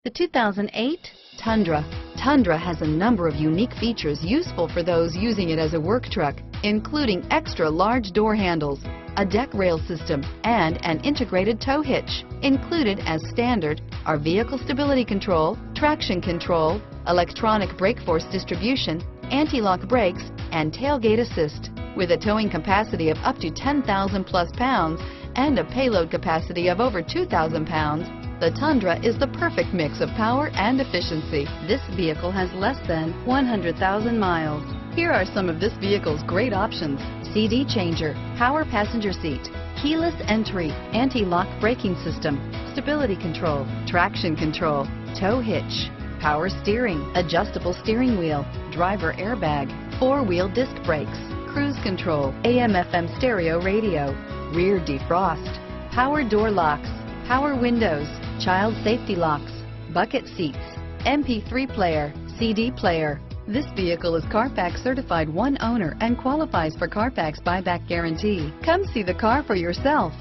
The 2008 Tundra. Tundra has a number of unique features useful for those using it as a work truck, including extra large door handles, a deck rail system, and an integrated tow hitch. Included as standard are vehicle stability control, traction control, electronic brake force distribution, anti-lock brakes, and tailgate assist. With a towing capacity of up to 10,000 plus pounds and a payload capacity of over 2,000 pounds, the Tundra is the perfect mix of power and efficiency. This vehicle has less than 100,000 miles. Here are some of this vehicle's great options: CD changer, power passenger seat, keyless entry, anti-lock braking system, stability control, traction control, tow hitch, power steering, adjustable steering wheel, driver airbag, four-wheel disc brakes, cruise control, AM/FM stereo radio, rear defrost, power door locks, power windows, child safety locks, bucket seats, MP3 player, CD player. This vehicle is Carfax certified one owner and qualifies for Carfax buyback guarantee. Come see the car for yourself.